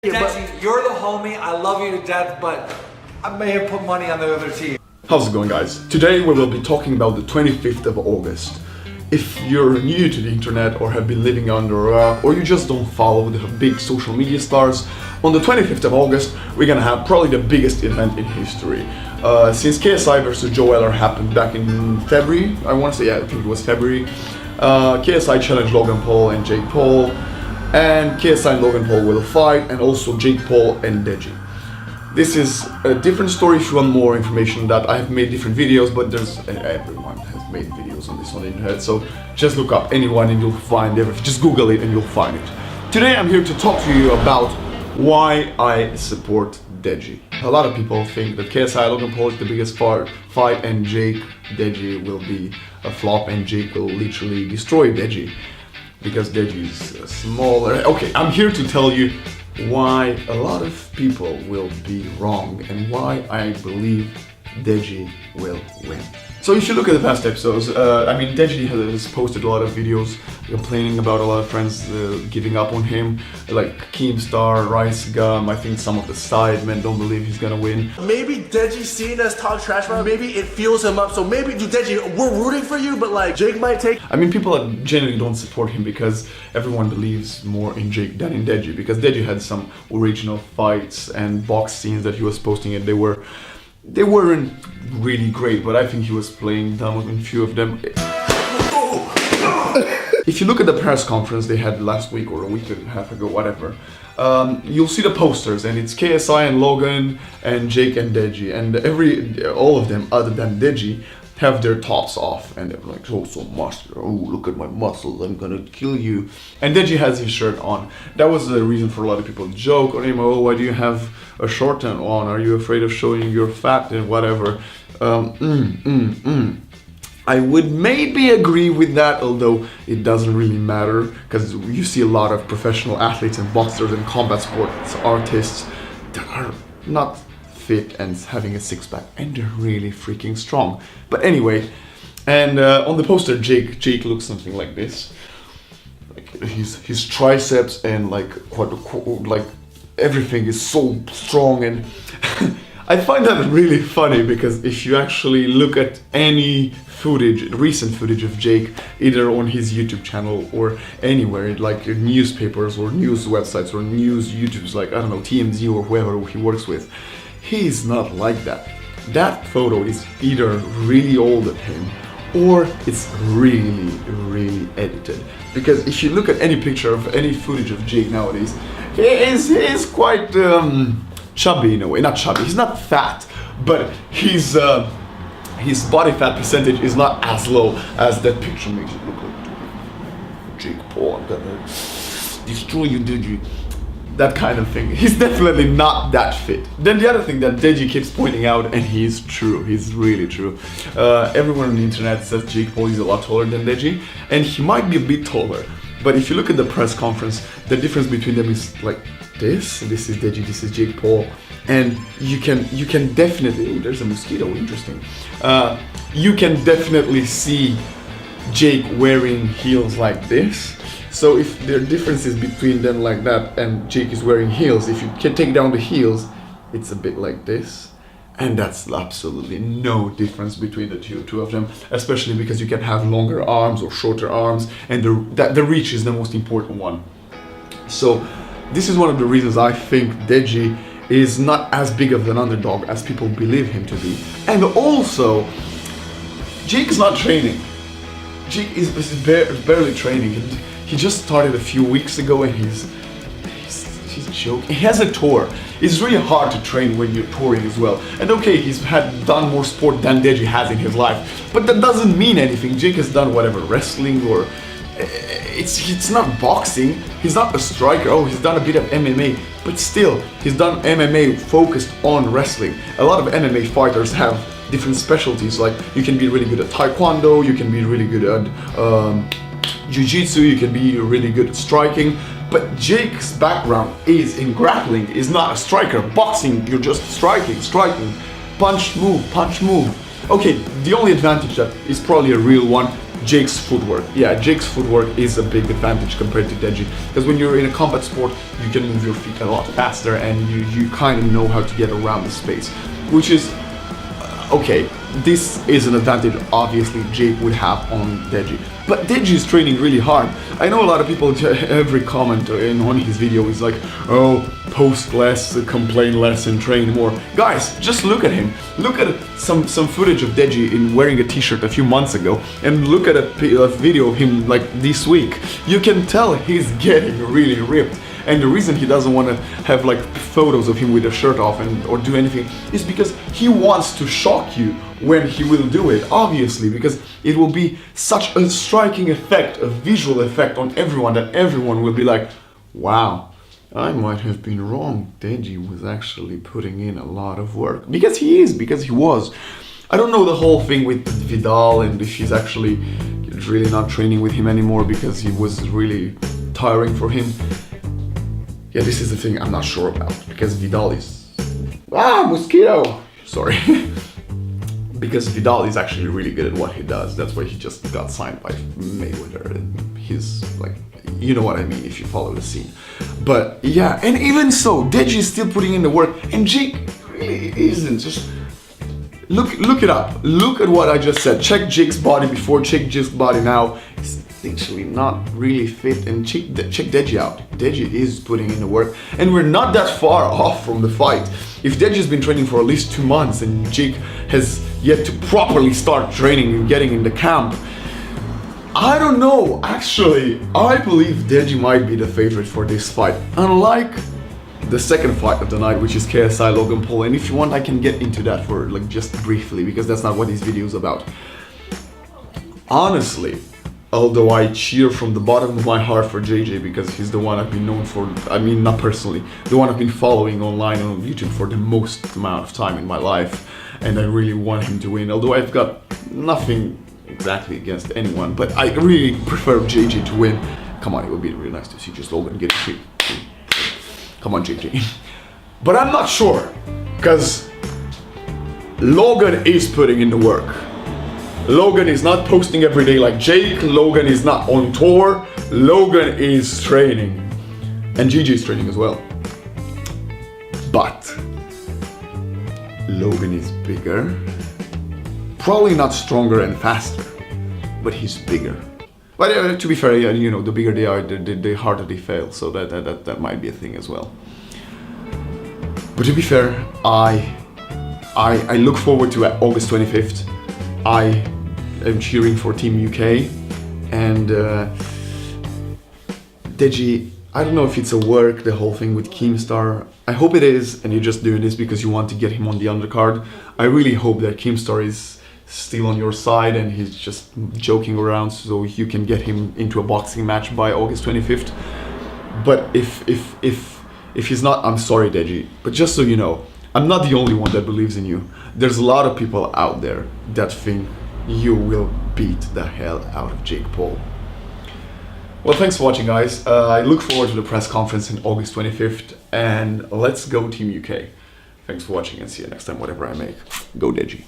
Deji, you're the homie, I love you to death, but I may have put money on the other team. How's it going, guys? Today we will be talking about the 25th of August. If you're new to the internet or have been living under a rock or you just don't follow the big social media stars, on the 25th of August we're gonna have probably the biggest event in history. Since KSI versus Joe Weller happened back in February, I want to say, yeah, I think it was February, KSI challenged Logan Paul and Jake Paul, and KSI and Logan Paul will fight, and also Jake Paul and Deji. This is a different story. If you want more information, that I have made different videos, but there's everyone has made videos on this on the internet, so just look up anyone and you'll find everything. Just Google it and you'll find it. Today I'm here to talk to you about why I support Deji. A lot of people think that KSI Logan Paul is the biggest fight and Jake Deji will be a flop and Jake will literally destroy Deji because Deji is smaller. Okay, I'm here to tell you why a lot of people will be wrong and why I believe Deji will win. So if you look at the past episodes, Deji has posted a lot of videos complaining about a lot of friends giving up on him, like Keemstar, Rice Gum. I think some of the side men don't believe he's gonna win. Maybe Deji seeing us talk trash about him, maybe it fuels him up. So maybe, Deji, we're rooting for you, but like Jake might take. I mean, people generally don't support him because everyone believes more in Jake than in Deji, because Deji had some original fights and box scenes that he was posting, and they weren't really great, but I think he was playing dumb in a few of them. If you look at the press conference they had last week or a week and a half ago, whatever, you'll see the posters, and it's KSI and Logan and Jake and Deji, and all of them other than Deji have their tops off, and they're like, oh, so muscular, oh, look at my muscles, I'm gonna kill you. And Deji has his shirt on. That was the reason for a lot of people to joke on him, oh, why do you have a short on? Are you afraid of showing your fat and whatever? I would maybe agree with that, although it doesn't really matter, because you see a lot of professional athletes and boxers and combat sports artists that are not fit and having a six-pack, and they're really freaking strong. But anyway, and on the poster Jake looks something like this, like his triceps and like everything is so strong, and I find that really funny, because if you actually look at any recent footage of Jake, either on his YouTube channel or anywhere, like newspapers or news websites or news YouTubes, like, I don't know, TMZ or whoever he works with, he's not like that. That photo is either really old of him or it's really, really edited. Because if you look at any picture of any footage of Jake nowadays, he is quite chubby in a way. Not chubby, he's not fat, but his body fat percentage is not as low as that picture makes it look like. Jake Paul, I'm gonna destroy you, Deji. That kind of thing. He's definitely not that fit. Then the other thing that Deji keeps pointing out, and he's true, he's really true. Everyone on the internet says Jake Paul is a lot taller than Deji, and he might be a bit taller. But if you look at the press conference, the difference between them is like this is Deji, this is Jake Paul, and you can definitely, ooh, there's a mosquito, interesting. You can definitely see Jake wearing heels like this. So if there are differences between them like that and Jake is wearing heels, if you can take down the heels, it's a bit like this. And that's absolutely no difference between the two of them, especially because you can have longer arms or shorter arms, and the reach is the most important one. So this is one of the reasons I think Deji is not as big of an underdog as people believe him to be. And also, Jake is not training. Jake is barely training. He just started a few weeks ago, and he's joking. He has a tour. It's really hard to train when you're touring as well. And okay, he's done more sport than Deji has in his life, but that doesn't mean anything. Jake has done whatever, wrestling, or it's not boxing. He's not a striker. Oh, he's done a bit of MMA, but still, he's done MMA focused on wrestling. A lot of MMA fighters have different specialties. Like, you can be really good at taekwondo, you can be really good at jiu-jitsu, you can be really good at striking. But Jake's background is in grappling, is not a striker. Boxing, you're just striking, punch, move. Okay, the only advantage that is probably a real one Jake's footwork. Yeah, Jake's footwork is a big advantage compared to Deji, because when you're in a combat sport, you can move your feet a lot faster and you kind of know how to get around the space, which is okay. This is an advantage obviously Jake would have on Deji, but Deji is training really hard. I know a lot of people, every comment on his video is like, oh, post less, complain less and train more. Guys, just look at him. Look at some footage of Deji in wearing a t-shirt a few months ago, and look at a video of him like this week. You can tell he's getting really ripped. And the reason he doesn't want to have like photos of him with a shirt off or do anything is because he wants to shock you when he will do it, obviously, because it will be such a striking effect, a visual effect on everyone, that everyone will be like, wow, I might have been wrong. Deji was actually putting in a lot of work. Because he was. I don't know the whole thing with Vidal and if he's actually really not training with him anymore because he was really tiring for him. Yeah, this is the thing I'm not sure about, because Vidal is... mosquito! Sorry. Because Vidal is actually really good at what he does. That's why he just got signed by Mayweather. And he's like, you know what I mean if you follow the scene. But yeah, and even so, Deji is still putting in the work, and Jake really isn't. Just look it up. Look at what I just said. Check Jake's body before, check Jake's body now. Literally not really fit, and check Deji out. Deji is putting in the work, and we're not that far off from the fight. If Deji's been training for at least 2 months and Jake has yet to properly start training and getting in the camp, I don't know. Actually, I believe Deji might be the favorite for this fight, unlike the second fight of the night, which is KSI Logan Paul. And if you want, I can get into that for like just briefly, because that's not what this video is about. Honestly, although I cheer from the bottom of my heart for JJ, because he's the one I've been known for, I mean, not personally, the one I've been following online on YouTube for the most amount of time in my life, and I really want him to win, although I've got nothing exactly against anyone, but I really prefer JJ to win. Come on, it would be really nice to see just Logan get a treat. Come on, JJ. But I'm not sure, because Logan is putting in the work. Logan is not posting every day like Jake. Logan is not on tour. Logan is training. And GG is training as well. But Logan is bigger. Probably not stronger and faster, but he's bigger. But to be fair, you know, the bigger they are, the harder they fail. So that might be a thing as well. But to be fair, I look forward to August 25th. I am cheering for Team UK, and Deji, I don't know if it's a work, the whole thing with Keemstar. I hope it is, and you're just doing this because you want to get him on the undercard. I really hope that Keemstar is still on your side and he's just joking around so you can get him into a boxing match by August 25th. But if he's not, I'm sorry, Deji, but just so you know, I'm not the only one that believes in you. There's a lot of people out there that think you will beat the hell out of Jake Paul. Well, thanks for watching, guys. I look forward to the press conference in August 25th, and let's go Team UK. Thanks for watching, and see you next time, whatever I make. Go Deji.